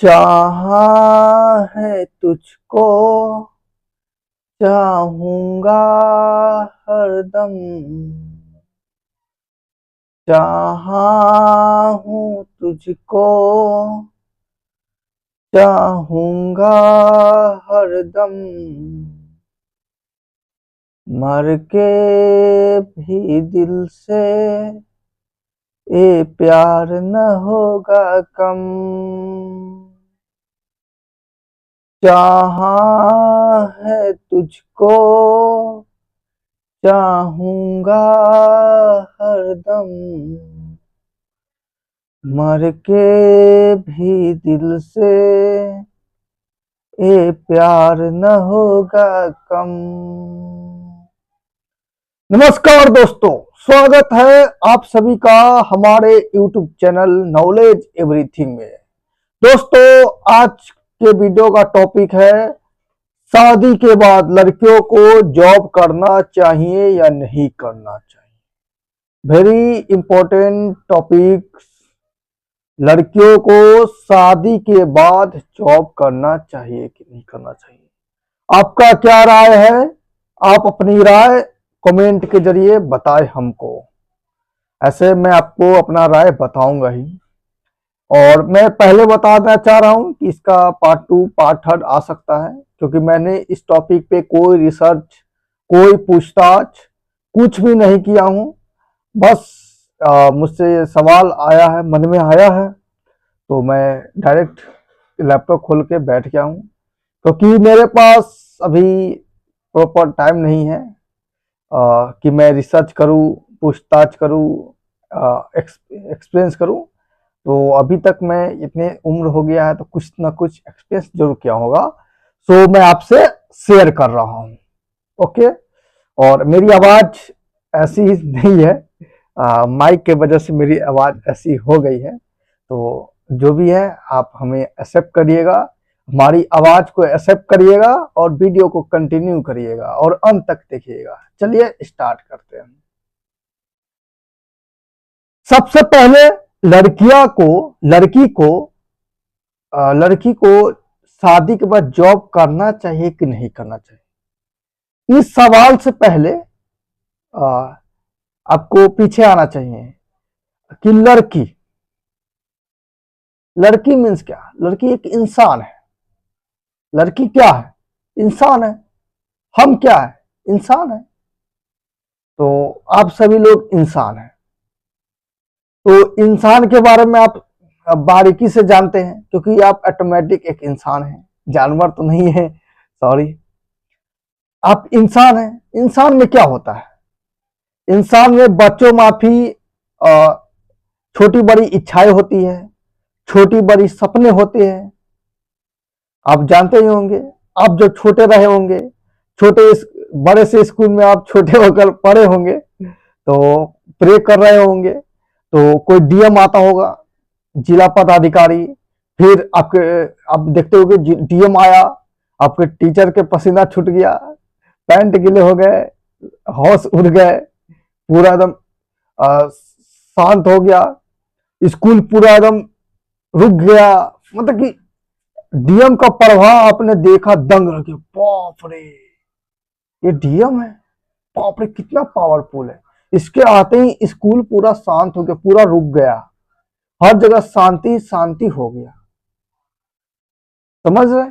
चाहा है तुझको, चाहूंगा हरदम। चाहा हूँ तुझको, चाहूंगा हरदम। मर के भी दिल से ये प्यार न होगा कम। चाहा है तुझको, चाहूंगा हरदम। मर के भी दिल से ये प्यार न होगा कम। नमस्कार दोस्तों, स्वागत है आप सभी का हमारे YouTube चैनल नॉलेज एवरीथिंग में। दोस्तों, आज के वीडियो का टॉपिक है शादी के बाद लड़कियों को जॉब करना चाहिए या नहीं करना चाहिए। Very important topic. लड़कियों को शादी के बाद जॉब करना चाहिए कि नहीं करना चाहिए। आपका क्या राय है? आप अपनी राय कमेंट के जरिए बताएं हमको। ऐसे मैं आपको अपना राय बताऊंगा ही। और मैं पहले बताना चाह रहा हूं कि इसका पार्ट 2 पार्ट 3 आ सकता है, क्योंकि मैंने इस टॉपिक पे कोई रिसर्च, कोई पूछताछ कुछ भी नहीं किया हूं। बस मुझसे सवाल आया है, मन में आया है, तो मैं डायरेक्ट लैपटॉप खोल के बैठ गया हूं, क्योंकि मेरे पास अभी प्रॉपर टाइम नहीं है कि मैं रिसर्च करूं, पूछताछ करूं, एक्सपीरियंस करूं। तो अभी तक मैं इतने उम्र हो गया है तो कुछ ना कुछ एक्सपीरियंस जरूर किया होगा। सो मैं आपसे शेयर कर रहा हूं। ओके। और मेरी आवाज ऐसी नहीं है, माइक के वजह से मेरी आवाज ऐसी हो गई है। तो जो भी है आप हमें एक्सेप्ट करिएगा, हमारी आवाज को एक्सेप्ट करिएगा और वीडियो को कंटिन्यू करिएगा और अंत तक देखिएगा। चलिए स्टार्ट करते हैं। सबसे पहले लड़की को शादी के बाद जॉब करना चाहिए कि नहीं करना चाहिए, इस सवाल से पहले आपको पीछे आना चाहिए कि लड़की मीन्स क्या। लड़की एक इंसान है। लड़की क्या है? इंसान है। हम क्या है? इंसान है। तो आप सभी लोग इंसान हैं। तो इंसान के बारे में आप बारीकी से जानते हैं, क्योंकि आप ऑटोमेटिक एक इंसान हैं, जानवर तो नहीं है। सॉरी, आप इंसान हैं। इंसान में क्या होता है? इंसान में बच्चों माफी छोटी बड़ी इच्छाएं होती है, छोटी बड़ी सपने होते हैं। आप जानते ही होंगे, आप जब छोटे रहे होंगे, बड़े से स्कूल में आप छोटे होकर पढ़े होंगे, तो प्रे कर रहे होंगे, तो कोई डीएम आता होगा, जिला पदाधिकारी। फिर आप देखते होंगे डीएम आया, आपके टीचर के पसीना छूट गया, पैंट गीले हो गए, होश उड़ गए, पूरा एकदम शांत हो गया, स्कूल पूरा एकदम रुक गया। मतलब कि डीएम का प्रभाव आपने देखा, दंग रह गया, बाप रे ये डीएम है, बाप रे कितना पावरफुल है। इसके आते ही स्कूल पूरा शांत हो गया, पूरा रुक गया, हर जगह शांति शांति हो गया। समझ रहे?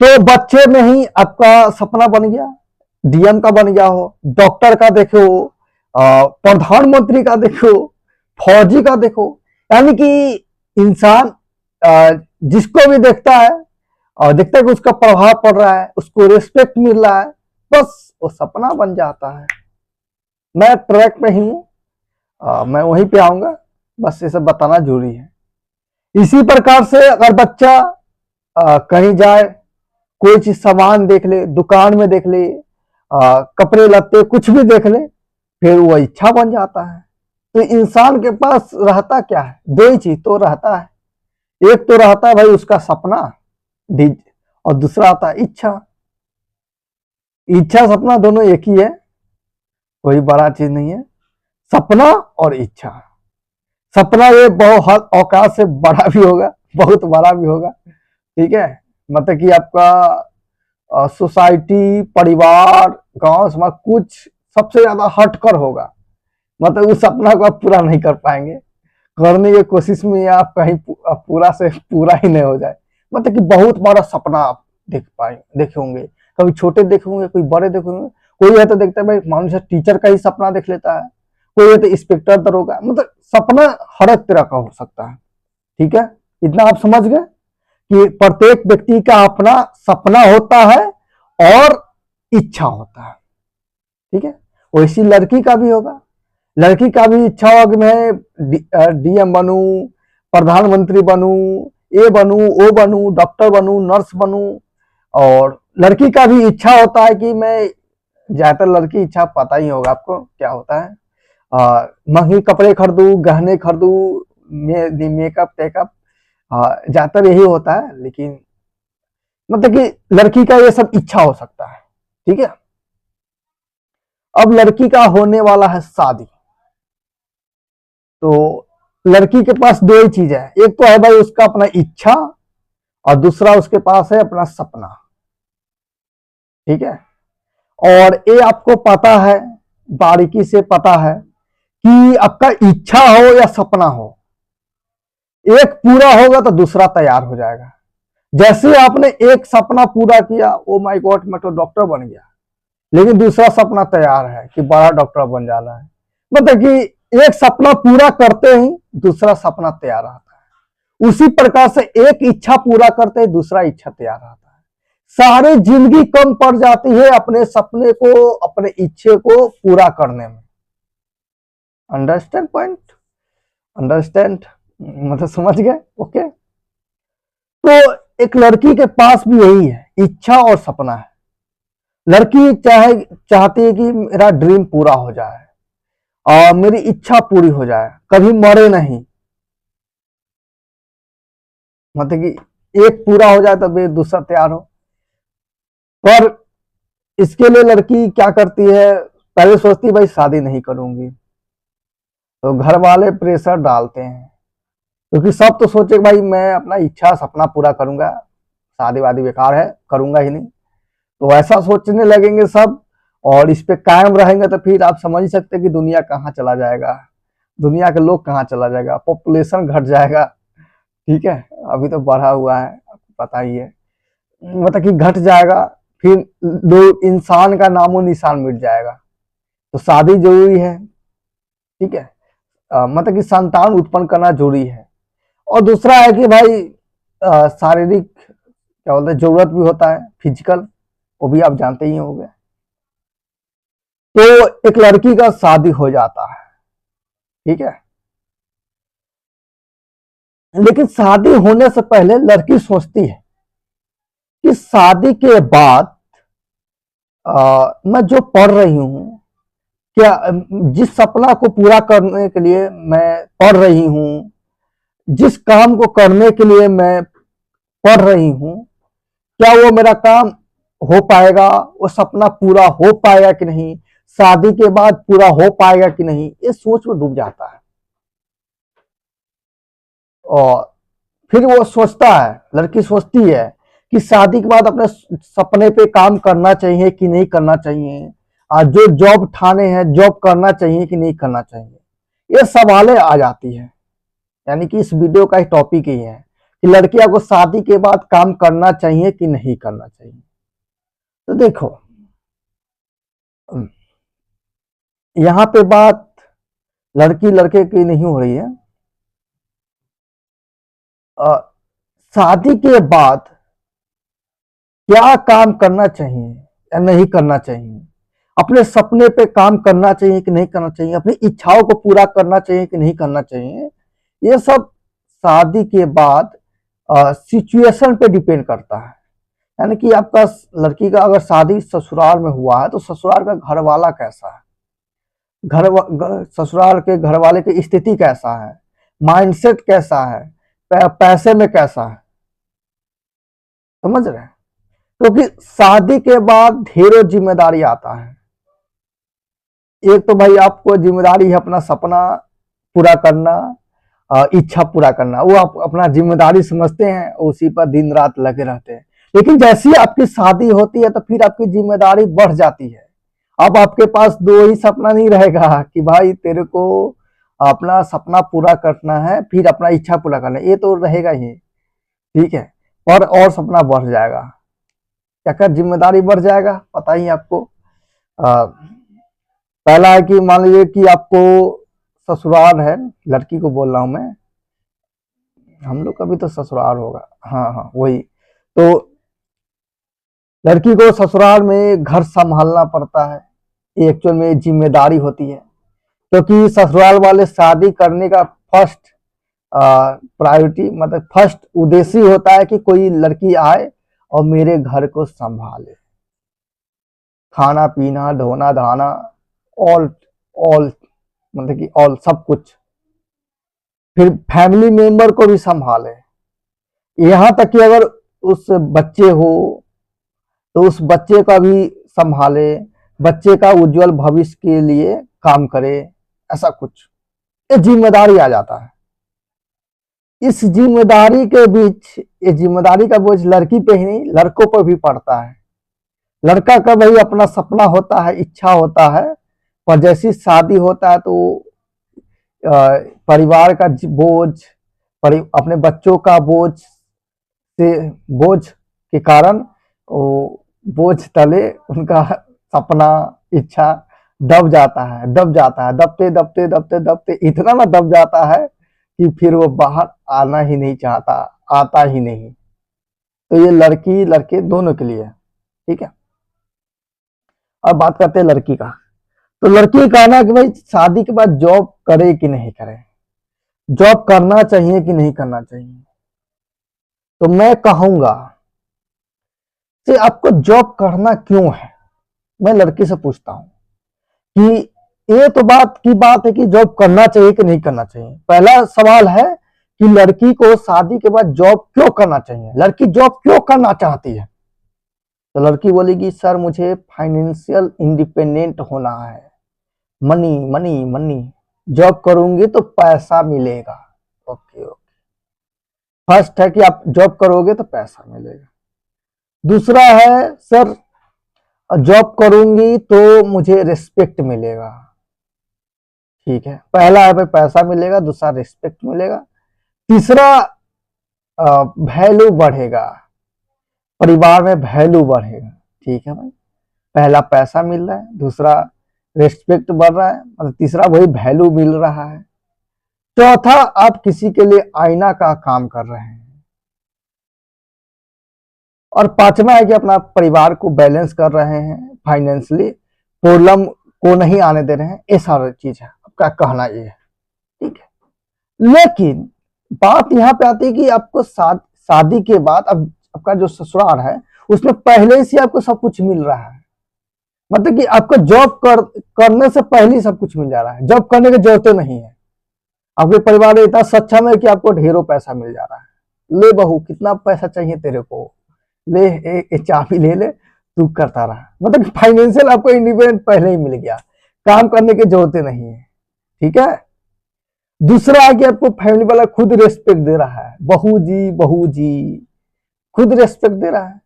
तो बच्चे में ही आपका सपना बन गया, डीएम का बन गया हो, डॉक्टर का देखो, प्रधानमंत्री का देखो, फौजी का देखो। यानी कि इंसान जिसको भी देखता है और देखता है कि उसका प्रभाव पड़ रहा है, उसको रिस्पेक्ट मिल रहा है, बस वो सपना बन जाता है। मैं ट्रैक पे ही हूँ, मैं वहीं पे आऊंगा, बस ये सब बताना जरूरी है। इसी प्रकार से अगर बच्चा कहीं जाए, कोई चीज सामान देख ले, दुकान में देख ले, कपड़े लत्ते कुछ भी देख ले, फिर वो इच्छा बन जाता है। तो इंसान के पास रहता क्या है? दो ही चीज तो रहता है। एक तो रहता है भाई उसका सपना, और दूसरा आता है इच्छा। इच्छा सपना दोनों एक ही है, कोई बड़ा चीज नहीं है। सपना और इच्छा, सपना ये बहुत औकात से बड़ा भी होगा, बहुत बड़ा भी होगा, ठीक है। मतलब कि आपका सोसाइटी, परिवार, गांव समाज कुछ सबसे ज्यादा हटकर होगा, मतलब उस सपना को आप पूरा नहीं कर पाएंगे। करने की कोशिश में आप कहीं पूरा से पूरा ही नहीं हो जाए। मतलब कि बहुत बड़ा सपना आप देखे होंगे, कभी छोटे देखे होंगे, कोई बड़े देखे होंगे। कोई है तो देखता है भाई मान लीजिए टीचर का ही सपना देख लेता है, कोई है तो इंस्पेक्टर दरोगा, मतलब सपना हर एक तरह का हो सकता है, ठीक है। इतना आप समझ गए कि प्रत्येक व्यक्ति का अपना सपना होता है और इच्छा होता है, ठीक है। वैसी लड़की का भी होगा, लड़की का भी इच्छा होगा कि मैं डीएम बनूं, प्रधानमंत्री बनूं, ए बनूं, ओ बनूं, डॉक्टर बनूं, नर्स बनूं। और लड़की का भी इच्छा होता है कि मैं, ज्यादातर लड़की इच्छा पता ही होगा आपको क्या होता है, महंगे कपड़े खरीदूं, गहने खरीदूं, मेकअप टेकअप, ज्यादातर यही होता है। लेकिन मतलब कि लड़की का ये सब इच्छा हो सकता है, ठीक है। अब लड़की का होने वाला है शादी, तो लड़की के पास दो ही चीज है, एक तो है भाई उसका अपना इच्छा और दूसरा उसके पास है अपना सपना, ठीक है। और ये आपको पता है, बारीकी से पता है कि आपका इच्छा हो या सपना हो, एक पूरा होगा तो दूसरा तैयार हो जाएगा। जैसे आपने एक सपना पूरा किया, ओ माय गॉड मैं तो डॉक्टर बन गया, लेकिन दूसरा सपना तैयार है कि बड़ा डॉक्टर बन जाना है। मतलब कि एक सपना पूरा करते ही दूसरा सपना तैयार आता है, उसी प्रकार से एक इच्छा पूरा करते ही दूसरा इच्छा तैयार आता है। सारी जिंदगी कम पड़ जाती है अपने सपने को, अपने इच्छे को पूरा करने में। Understand point? अंडरस्टैंड मतलब समझ गए? ओके। तो एक लड़की के पास भी यही है, इच्छा और सपना है। लड़की चाहती है कि मेरा ड्रीम पूरा हो जाए और मेरी इच्छा पूरी हो जाए, कभी मरे नहीं। मतलब कि एक पूरा हो जाए तब दूसरा तैयार हो। पर इसके लिए लड़की क्या करती है, पहले सोचती है भाई शादी नहीं करूंगी, तो घर वाले प्रेशर डालते हैं, क्योंकि सब तो सोचे भाई मैं अपना इच्छा सपना पूरा करूंगा, शादी वादी बेकार है, करूंगा ही नहीं। तो ऐसा सोचने लगेंगे सब और इस पे कायम रहेंगे, तो फिर आप समझ ही सकते हैं कि दुनिया कहाँ चला जाएगा, दुनिया के लोग कहाँ चला जाएगा, पॉपुलेशन घट जाएगा, ठीक है। अभी तो बढ़ा हुआ है, आपको पता ही है, मतलब कि घट जाएगा, फिर लोग, इंसान का नामो निशान मिट जाएगा। तो शादी जरूरी है, ठीक है। मतलब कि संतान उत्पन्न करना जरूरी है। और दूसरा है कि भाई शारीरिक क्या बोलते हैं जरूरत भी होता है, फिजिकल, वो भी आप जानते ही होंगे। तो एक लड़की का शादी हो जाता है, ठीक है। लेकिन शादी होने से पहले लड़की सोचती है कि शादी के बाद मैं जो पढ़ रही हूँ, क्या जिस सपना को पूरा करने के लिए मैं पढ़ रही हूँ, जिस काम को करने के लिए मैं पढ़ रही हूँ, क्या वो मेरा काम हो पाएगा, वो सपना पूरा हो पाएगा कि नहीं, शादी के बाद पूरा हो पाएगा कि नहीं, ये सोच में डूब जाता है। और फिर वो सोचता है, लड़की सोचती है कि शादी के बाद अपने सपने पे काम करना चाहिए कि नहीं करना चाहिए, जो जॉब ठाने हैं जॉब करना चाहिए कि नहीं करना चाहिए, ये सवालें आ जाती है। यानी कि इस वीडियो का टॉपिक ही है कि लड़कियों को शादी के बाद काम करना चाहिए कि नहीं करना चाहिए। तो देखो यहाँ पे बात लड़की लड़के की नहीं हो रही है। शादी के बाद क्या काम करना चाहिए या नहीं करना चाहिए, अपने सपने पे काम करना चाहिए कि नहीं करना चाहिए, अपनी इच्छाओं को पूरा करना चाहिए कि नहीं करना चाहिए, ये सब शादी के बाद सिचुएशन पे डिपेंड करता है। यानी कि आपका लड़की का अगर शादी ससुराल में हुआ है तो ससुराल का घर वाला कैसा है, ससुराल के घर वाले की स्थिति कैसा है, माइंडसेट कैसा है, पैसे में कैसा है, समझ रहे हैं। क्योंकि शादी के बाद ढेरों जिम्मेदारी आता है। एक तो भाई आपको जिम्मेदारी है अपना सपना पूरा करना, इच्छा पूरा करना, वो आप अपना जिम्मेदारी समझते हैं, उसी पर दिन रात लगे रहते हैं। लेकिन जैसी आपकी शादी होती है तो फिर आपकी जिम्मेदारी बढ़ जाती है। अब आपके पास दो ही सपना नहीं रहेगा कि भाई तेरे को अपना सपना पूरा करना है, फिर अपना इच्छा पूरा करना है, ये तो रहेगा ही, ठीक है। और सपना बढ़ जाएगा, क्या कर जिम्मेदारी बढ़ जाएगा, पता ही आपको। पहला है कि मान लीजिए कि आपको ससुराल है, लड़की को बोल रहा हूं मैं, हम लोग का भी तो ससुराल होगा, हाँ हाँ वही। तो लड़की को ससुराल में घर संभालना पड़ता है, ये एक्चुअल में जिम्मेदारी होती है, क्योंकि ससुराल वाले शादी करने का फर्स्ट प्रायोरिटी मतलब फर्स्ट उद्देश्य होता है कि कोई लड़की आए और मेरे घर को संभाले, खाना पीना धोना धाना ऑल ऑल मतलब कि ऑल सब कुछ, फिर फैमिली मेंबर को भी संभाले, यहाँ तक कि अगर उस बच्चे हो तो उस बच्चे का भी संभाले, बच्चे का उज्जवल भविष्य के लिए काम करे, ऐसा कुछ ये जिम्मेदारी आ जाता है। इस जिम्मेदारी के बीच ये जिम्मेदारी का बोझ लड़की पे ही नहीं लड़कों पर भी पड़ता है। लड़का का भाई अपना सपना होता है, इच्छा होता है, पर जैसी शादी होता है तो परिवार का बोझ, अपने बच्चों का बोझ के कारण बोझ तले उनका सपना इच्छा दब जाता है, दबते दबते दबते दबते इतना ना दब जाता है कि फिर वो बाहर आना ही नहीं चाहता, आता ही नहीं। तो ये लड़की लड़के दोनों के लिए, ठीक है। अब बात करते हैं लड़की का। तो लड़की का कहना कि भाई शादी के बाद जॉब करे कि नहीं करे, जॉब करना चाहिए कि नहीं करना चाहिए। तो मैं कहूंगा कि आपको जॉब करना क्यों है, मैं लड़की से पूछता हूं कि ये तो बात है कि जॉब करना चाहिए कि नहीं करना चाहिए। पहला सवाल है कि लड़की को शादी के बाद जॉब क्यों करना चाहिए, लड़की जॉब क्यों करना चाहती है। तो लड़की बोलेगी सर मुझे फाइनेंशियल इंडिपेंडेंट होना है, मनी मनी मनी, जॉब करूंगी तो पैसा मिलेगा। ओके ओके, फर्स्ट है कि आप जॉब करोगे तो पैसा मिलेगा। दूसरा है सर जॉब करूंगी तो मुझे रिस्पेक्ट मिलेगा, ठीक है। पहला है भाई पैसा मिलेगा, दूसरा रिस्पेक्ट मिलेगा, तीसरा वैल्यू बढ़ेगा, परिवार में वैल्यू बढ़ेगा, ठीक है भाई। पहला पैसा मिल रहा है, दूसरा रिस्पेक्ट बढ़ रहा है, मतलब तीसरा वही वैल्यू मिल रहा है। चौथा आप किसी के लिए आईना का काम कर रहे हैं, और पांचवा है कि अपना परिवार को बैलेंस कर रहे हैं, फाइनेंशियली प्रॉब्लम को नहीं आने दे रहे हैं, ये सारी चीज है। आपका कहना ये है, ठीक है। लेकिन बात यहाँ पे आती है कि आपको शादी के बाद अब आपका जो ससुराल है उसमें पहले से आपको सब कुछ मिल रहा है, मतलब कि आपको जॉब करने से पहले सब कुछ मिल जा रहा है, जॉब करने की जरूरत नहीं है। आपके परिवार इतना सक्षम है कि आपको ढेरों पैसा मिल जा रहा है, ले बहू कितना पैसा चाहिए तेरे को, ले एक चाबी ले ले, तू करता रहा, मतलब कि फाइनेंशियल आपको इंडिपेंडेंट पहले ही मिल गया, काम करने की जरूरत नहीं है, ठीक है। दूसरा है कि आपको फैमिली वाला खुद रेस्पेक्ट दे रहा है, बहू जी खुद रेस्पेक्ट दे रहा है।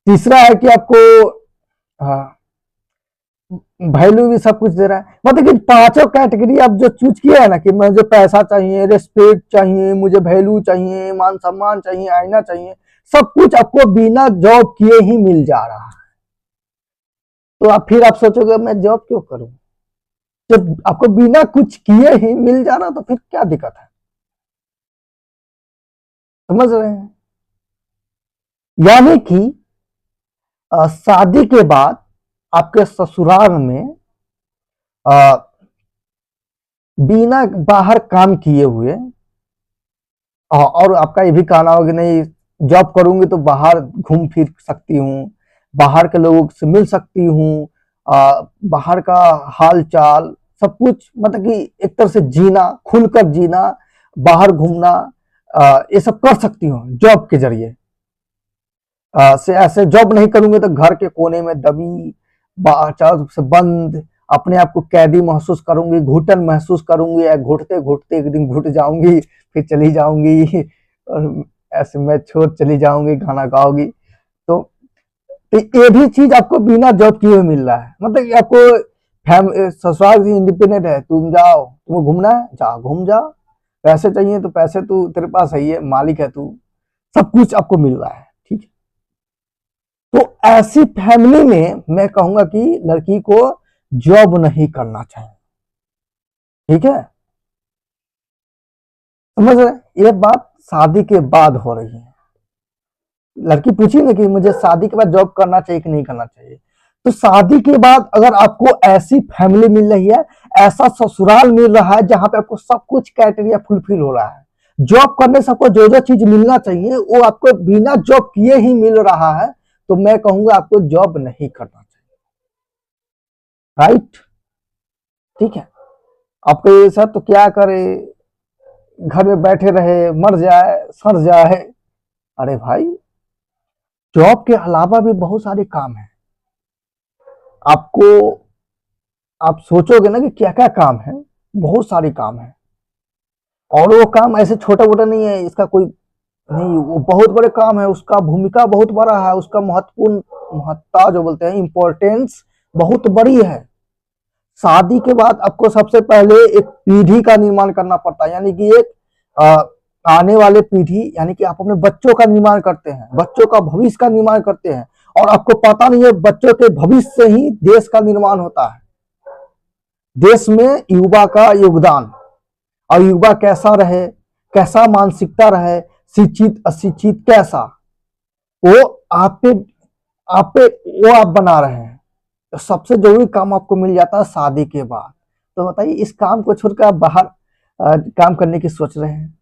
तीसरा है कि आपको वैल्यू भी सब कुछ दे रहा है, मतलब कि पांचों कैटेगरी आप जो चूज किया है ना कि मुझे पैसा चाहिए, रेस्पेक्ट चाहिए, मुझे वैल्यू चाहिए, मान सम्मान चाहिए, आईना चाहिए, सब कुछ आपको बिना जॉब किए ही मिल जा रहा है। तो आप फिर आप सोचोगे मैं जॉब क्यों करूं, जब आपको बिना कुछ किए ही मिल जा रहा तो फिर क्या दिक्कत है, समझ रहे हैं। यानी कि शादी के बाद आपके ससुराल में बिना बाहर काम किए हुए, और आपका ये भी कहना होगा कि नहीं जॉब करूंगी तो बाहर घूम फिर सकती हूँ, बाहर के लोगों से मिल सकती हूँ, बाहर का हाल चाल सब कुछ, मतलब कि एक तरह से जीना, खुलकर जीना, बाहर घूमना, ये सब कर सकती हूँ जॉब के जरिए। से ऐसे जॉब नहीं करूंगे तो घर के कोने में दबी, चारों तरफ से बंद, अपने आप को कैदी महसूस करूंगी, घुटन महसूस करूंगी, या घुटते घुटते एक दिन घुट जाऊंगी, फिर चली जाऊंगी और ऐसे मैं छोड़ चली जाऊंगी, गाना गाओगी। तो, तो ये भी चीज आपको बिना जॉब किए हुए मिल रहा है। मतलब कि आपको ससुराल से इंडिपेंडेंट है, तुम जाओ, तुम्हें घूमना है जा घूम जाओ, पैसे चाहिए तो पैसे तू तेरे पास है, ये मालिक है तू, सब कुछ आपको मिल रहा है। ठीक है, तो ऐसी फैमिली में मैं कहूंगा कि लड़की को जॉब नहीं करना चाहिए। ठीक है, समझ रहे, ये बात शादी के बाद हो रही है। लड़की पूछी ना कि मुझे शादी के बाद जॉब करना चाहिए कि नहीं करना चाहिए, तो शादी के बाद अगर आपको ऐसी फैमिली मिल रही है, ऐसा ससुराल मिल रहा है जहां पे आपको सब कुछ क्राइटेरिया फुलफिल हो रहा है, जॉब करने से आपको जो जो चीज मिलना चाहिए वो आपको बिना जॉब किए ही मिल रहा है, तो मैं कहूंगा आपको जॉब नहीं करना चाहिए। राइट, ठीक है। आपको ये सब तो क्या करे, घर में बैठे रहे, मर जाए सड़ जाए। अरे भाई, जॉब के अलावा भी बहुत सारे काम है। आपको, आप सोचोगे ना कि क्या क्या काम है, बहुत सारे काम है, और वो काम ऐसे छोटा मोटा नहीं है, इसका कोई नहीं, वो बहुत बड़े काम है, उसका भूमिका बहुत बड़ा है, उसका महत्वपूर्ण, महत्ता जो बोलते हैं, इंपॉर्टेंस बहुत बड़ी है। शादी के बाद आपको सबसे पहले एक पीढ़ी का निर्माण करना पड़ता है, यानी कि एक आने वाले पीढ़ी, यानी कि आप अपने बच्चों का निर्माण करते हैं, बच्चों का भविष्य का निर्माण करते हैं, और आपको पता नहीं है बच्चों के भविष्य से ही देश का निर्माण होता है। देश में युवा का योगदान, और युवा कैसा रहे, कैसा मानसिकता रहे, शिक्षित अशिक्षित कैसा, वो आप पे वो आप बना रहे हैं। तो सबसे जरूरी काम आपको मिल जाता है शादी के बाद। तो बताइए, इस काम को छोड़कर आप बाहर काम करने की सोच रहे हैं,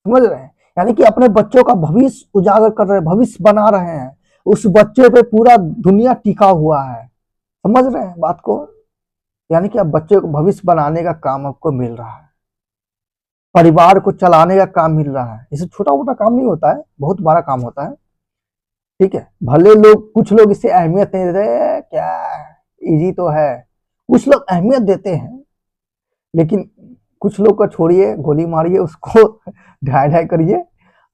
समझ रहे हैं, यानी कि अपने बच्चों का भविष्य उजागर कर रहे हैं, भविष्य बना रहे हैं, उस बच्चे पे पूरा दुनिया टिका हुआ है। समझ रहे हैं बात को, यानी कि अब बच्चे को भविष्य बनाने का काम आपको मिल रहा है, परिवार को चलाने का काम मिल रहा है। इसे छोटा मोटा काम नहीं होता है, बहुत बड़ा काम होता है। ठीक है, भले लोग, कुछ लोग इसे अहमियत नहीं देते, क्या इजी तो है, कुछ लोग अहमियत देते हैं, लेकिन कुछ लोग को छोड़िए, गोली मारिए उसको ढाई ढाई करिए,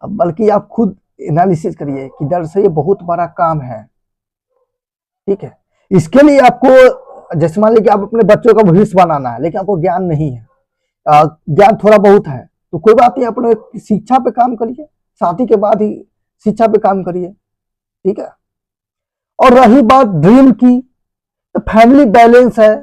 बल्कि आप खुद एनालिसिस करिए कि दरअसल ये बहुत बड़ा काम है। ठीक है, इसके लिए आपको, जैसे मान लीजिए कि आप अपने बच्चों का भविष्य बनाना है, लेकिन आपको ज्ञान नहीं है, ज्ञान थोड़ा बहुत है, तो कोई बात नहीं, अपने शिक्षा पे काम करिए, शादी के बाद ही शिक्षा पे काम करिए। ठीक है, और रही बात ड्रीम की, तो फैमिली बैलेंस है,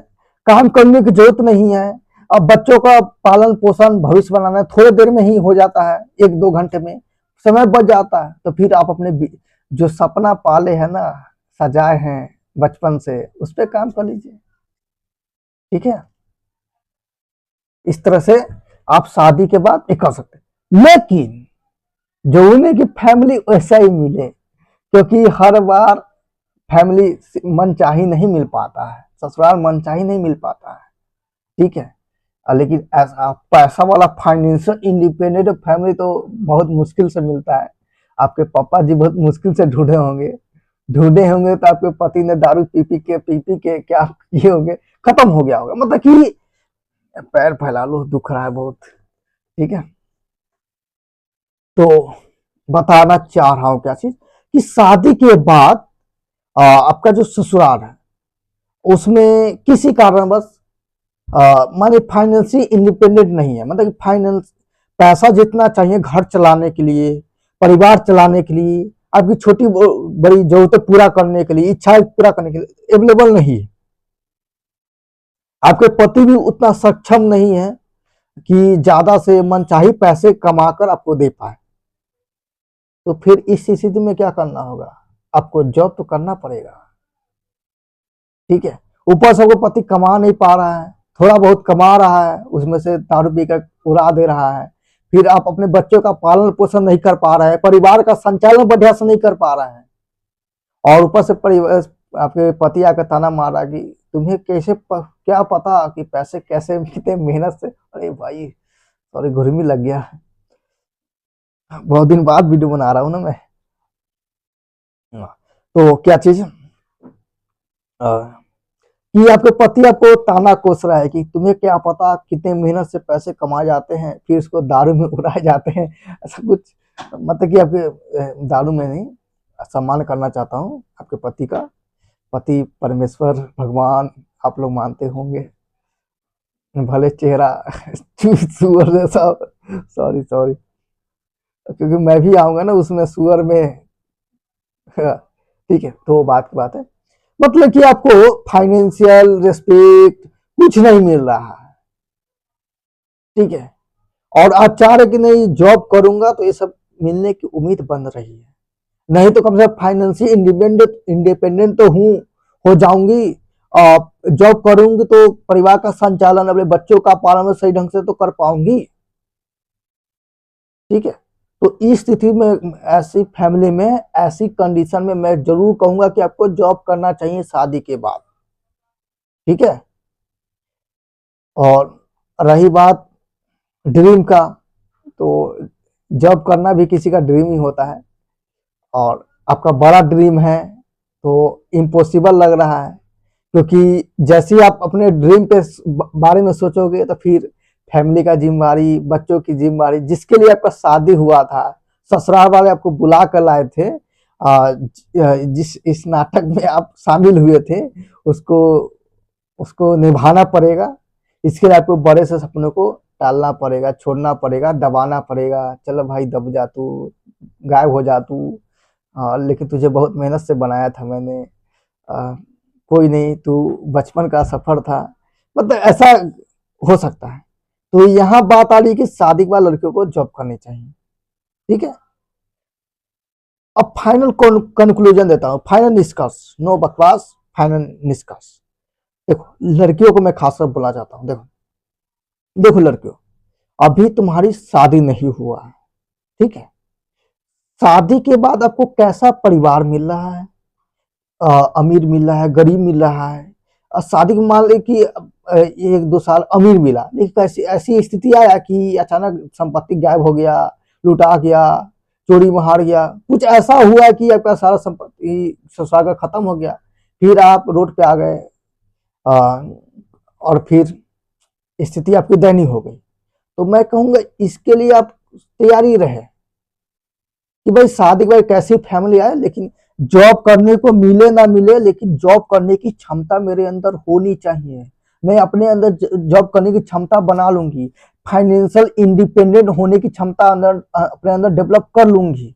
काम करने की जरूरत नहीं है, अब बच्चों का पालन पोषण भविष्य बनाना है, थोड़ी देर में ही हो जाता है, 1-2 घंटे में समय बच जाता है, तो फिर आप अपने जो सपना पाले हैं ना, सजाए हैं बचपन से, उस पर काम कर लीजिए। ठीक है, इस तरह से आप शादी के बाद ये कर सकते हैं, लेकिन जो उन्हें की फैमिली वैसा ही मिले, क्योंकि हर बार फैमिली मन चाही नहीं मिल पाता है, ससुराल मन चाही नहीं मिल पाता है। ठीक है, लेकिन ऐसा पैसा वाला फाइनेंशियल इंडिपेंडेंट फैमिली तो बहुत मुश्किल से मिलता है। आपके पापा जी बहुत मुश्किल से ढूंढे होंगे तो आपके पति ने दारू पी पी के क्या किए होंगे, खत्म हो गया होगा, मतलब कि पैर फैला लो, दुख रहा है बहुत। ठीक है, तो बताना चाह रहा हूं क्या चीज, कि शादी के बाद आपका जो ससुराल है उसमें किसी कारणवश माने फाइनेंशियल इंडिपेंडेंट नहीं है, मतलब फाइनेंस, पैसा जितना चाहिए घर चलाने के लिए, परिवार चलाने के लिए, आपकी छोटी बड़ी जरूरतें पूरा करने के लिए, इच्छाएं पूरा करने के लिए अवेलेबल नहीं है, आपके पति भी उतना सक्षम नहीं है कि ज्यादा से मनचाही पैसे कमाकर आपको दे पाए, तो फिर इस स्थिति में क्या करना होगा, आपको जॉब तो करना पड़ेगा। ठीक है, ऊपर से वो पति कमा नहीं पा रहा है, थोड़ा बहुत कमा रहा है, उसमें से दारू पीकर उड़ा दे रहा है, फिर आप अपने बच्चों का पालन पोषण नहीं कर पा रहे हैं, परिवार का संचालन बढ़िया से नहीं कर पा रहे हैं, और ऊपर से परिवार, आपके पति आकर ताना मारा कि तुम्हें कैसे क्या पता कि पैसे कैसे मिलते मेहनत से। अरे भाई सॉरी, घुर्मी लग गया, बहुत दिन बाद वीडियो बना रहा हूँ ना मैं। तो क्या चीज, कि आपके पति आपको ताना कोस रहा है कि तुम्हें क्या पता कितने मेहनत से पैसे कमाए जाते हैं, फिर उसको दारू में उड़ाए जाते हैं, ऐसा कुछ। मतलब कि आपके दारू में नहीं, सम्मान करना चाहता हूँ आपके पति का। पति परमेश्वर भगवान आप लोग मानते होंगे, भले चेहरा सुअर जैसा, सॉरी सॉरी, क्योंकि मैं भी आऊंगा ना उसमें सुअर में। ठीक है, तो बात की बात है, मतलब कि आपको फाइनेंशियल रेस्पेक्ट कुछ नहीं मिल रहा है, ठीक है। और आप चाह रहे कि नहीं जॉब करूंगा तो ये सब मिलने की उम्मीद बन रही है, नहीं तो कम से कम फाइनेंशियल इंडिपेंडेंट इंडिपेंडेंट तो हूँ, हो जाऊंगी। जॉब करूंगी तो परिवार का संचालन, अपने बच्चों का पालन सही ढंग से तो कर पाऊंगी, ठीक है। तो इस स्थिति में, ऐसी फैमिली में, ऐसी कंडीशन में मैं जरूर कहूंगा कि आपको जॉब करना चाहिए शादी के बाद, ठीक है। और रही बात ड्रीम का, तो जॉब करना भी किसी का ड्रीम ही होता है, और आपका बड़ा ड्रीम है तो इम्पॉसिबल लग रहा है, क्योंकि जैसे ही आप अपने ड्रीम के बारे में सोचोगे तो फिर फैमिली का जिम्मेवारी, बच्चों की जिम्मेवारी, जिसके लिए आपका शादी हुआ था, ससुराल वाले आपको बुला कर लाए थे, जिस इस नाटक में आप शामिल हुए थे, उसको उसको निभाना पड़ेगा। इसके लिए आपको बड़े से सपनों को टालना पड़ेगा, छोड़ना पड़ेगा, दबाना पड़ेगा। चलो भाई दब जा तू, गायब हो जा तू, लेकिन तुझे बहुत मेहनत से बनाया था मैंने, आ, कोई नहीं, तू बचपन का सफर था, मतलब ऐसा हो सकता है। तो यहाँ बात आ रही कि शादी के बाद लड़कियों को जॉब करनी चाहिए, ठीक है। अब फाइनल कंक्लूजन देता हूँ, फाइनल निष्कर्ष, नो बकवास, फाइनल निष्कर्ष। देखो लड़कियों को मैं खासकर बोलना चाहता हूँ, देखो देखो लड़कियों, अभी तुम्हारी शादी नहीं हुआ है, ठीक है। शादी के बाद आपको कैसा परिवार मिल रहा है, अमीर मिल रहा है, गरीब मिल रहा है, शादी के मान ले कि 1-2 साल अमीर मिला, लेकिन ऐसी ऐसी स्थिति आया कि अचानक संपत्ति गायब हो गया, लुटा गया, चोरी महार गया, कुछ ऐसा हुआ कि आपका सारा संपत्ति ससुराल का खत्म हो गया, फिर आप रोड पे आ गए, और फिर स्थिति आपकी दयनीय हो गई। तो मैं कहूंगा इसके लिए आप तैयारी रहे कि भाई शादी के बाद कैसी फैमिली आए, लेकिन जॉब करने को मिले ना मिले, लेकिन जॉब करने की क्षमता मेरे अंदर होनी चाहिए। मैं अपने अंदर जॉब करने की क्षमता बना लूंगी, फाइनेंशियल इंडिपेंडेंट होने की क्षमता अंदर अपने अंदर डेवलप कर लूंगी।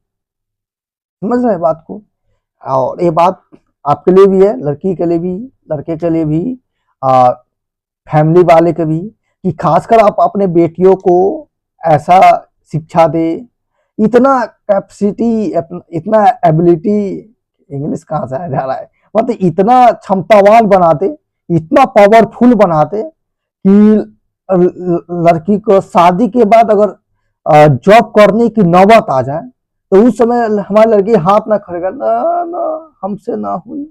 समझ रहे हैं बात को? और ये बात आपके लिए भी है, लड़की के लिए भी, लड़के के लिए भी, फैमिली वाले के भी, कि खासकर आप अपने बेटियों को ऐसा शिक्षा दे, इतना कैपेसिटी, इतना एबिलिटी, इंग्लिश कहाँ से आ जा रहा है, मतलब इतना क्षमतावान बनाते, इतना पावरफुल बनाते कि लड़की को शादी के बाद अगर जॉब करने की नौबत आ जाए तो उस समय हमारी लड़की हाथ ना खड़ेगा, ना ना हमसे ना हुई,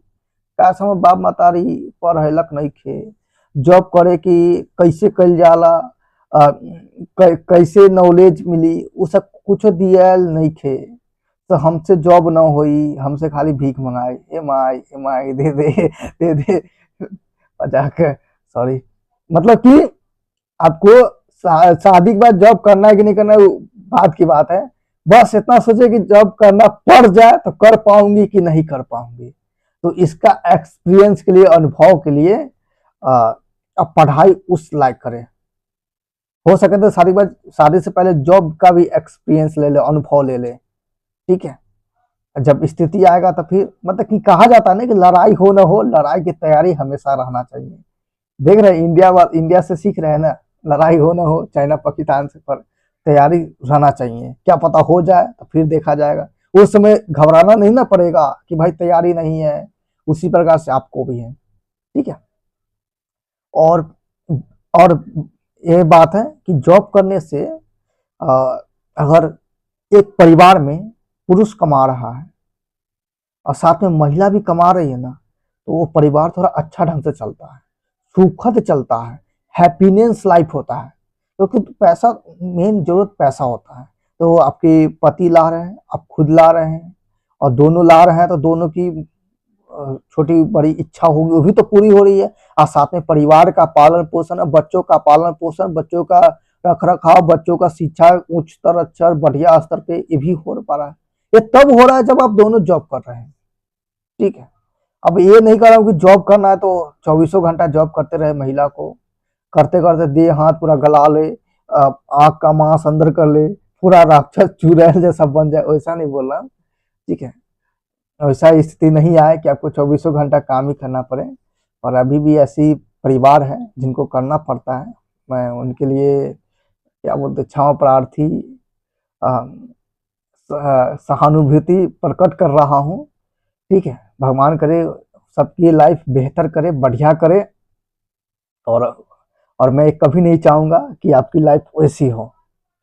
कैसा बाप मतारी पढ़लक नहीं खे, जॉब करे कि कैसे कल जाला, कैसे नॉलेज मिली, वो सब कुछ दियल नहीं खे, तो हमसे जॉब ना होई, हमसे खाली भीख मंगाई, ए माई दे दे दे दे, मजाक, सॉरी। मतलब कि आपको शादी के बाद जॉब करना है कि नहीं करना है बात की बात है, बस इतना सोचे कि जॉब करना पड़ जाए तो कर पाऊंगी कि नहीं कर पाऊंगी। तो इसका एक्सपीरियंस के लिए, अनुभव के लिए अब पढ़ाई उस लायक करें, हो सके तो शादी के बाद, शादी से पहले जॉब का भी एक्सपीरियंस ले ले, अनुभव ले ले, ठीक है। जब स्थिति आएगा तो फिर, मतलब कि कहा जाता है ना कि लड़ाई हो ना हो, लड़ाई की तैयारी हमेशा रहना चाहिए। देख रहे हैं इंडिया से सीख रहे हैं ना, लड़ाई हो ना हो, चाइना पाकिस्तान से, पर तैयारी रहना चाहिए, क्या पता हो जाए तो फिर देखा जाएगा, उस समय घबराना नहीं ना पड़ेगा कि भाई तैयारी नहीं है, उसी प्रकार से आपको भी है, ठीक है। और और ये बात है कि जॉब करने से अगर एक परिवार में पुरुष कमा रहा है और साथ में महिला भी कमा रही है ना, तो वो परिवार थोड़ा अच्छा ढंग से चलता है, सुखद चलता है, हैप्पीनेस लाइफ होता है, क्योंकि तो पैसा, मेन जरूरत पैसा होता है। तो आपके पति ला रहे हैं, आप खुद ला रहे हैं, और दोनों ला रहे हैं तो दोनों की छोटी बड़ी इच्छा होगी वो भी तो पूरी हो रही है, और साथ में परिवार का पालन पोषण, बच्चों का पालन पोषण, बच्चों का रख रखाव, बच्चों का शिक्षा उच्चतर अक्षर बढ़िया स्तर पे ये भी हो पा रहा है। ये तब हो रहा है जब आप दोनों जॉब कर रहे हैं, ठीक है। अब ये नहीं कर रहा हूँ कि जॉब करना है तो चौबीसों घंटा जॉब करते रहे, महिला को करते करते देह हाथ पूरा गला ले, आँख का मांस अंदर कर ले, पूरा राक्षस चुड़ैल जैसा बन जाए, वैसा नहीं बोल रहा हूँ, ठीक है। वैसा स्थिति नहीं आए कि आपको चौबीसों घंटा काम ही करना पड़े, और अभी भी ऐसी परिवार है जिनको करना पड़ता है। मैं उनके लिए क्या बोलते क्षमा प्रार्थी, सहानुभूति प्रकट कर रहा हूँ, ठीक है। भगवान करे सबकी लाइफ बेहतर करे, बढ़िया करे, और मैं कभी नहीं चाहूंगा कि आपकी लाइफ वैसी हो,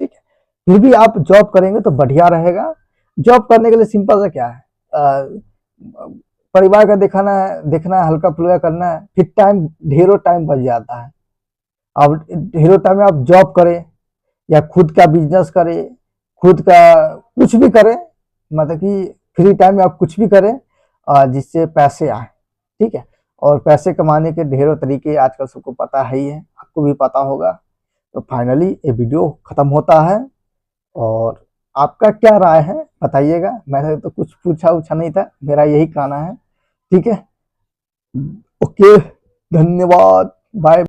ठीक है। फिर भी आप जॉब करेंगे तो बढ़िया रहेगा। जॉब करने के लिए सिंपल सा क्या है, परिवार का देखना है, हल्का फुल्का करना है, फिर टाइम ढेरों टाइम बच जाता है। अब ढेरों टाइम में आप जॉब करें या खुद का बिजनेस करें, खुद का कुछ भी करें, मतलब कि फ्री टाइम में आप कुछ भी करें जिससे पैसे आए, ठीक है। और पैसे कमाने के ढेरों तरीके आजकल सबको पता है ही है, आपको भी पता होगा। तो फाइनली ये वीडियो खत्म होता है, और आपका क्या राय है बताइएगा। मैंने तो कुछ पूछा नहीं था, मेरा यही कहना है, ठीक है। ओके, धन्यवाद, बाय।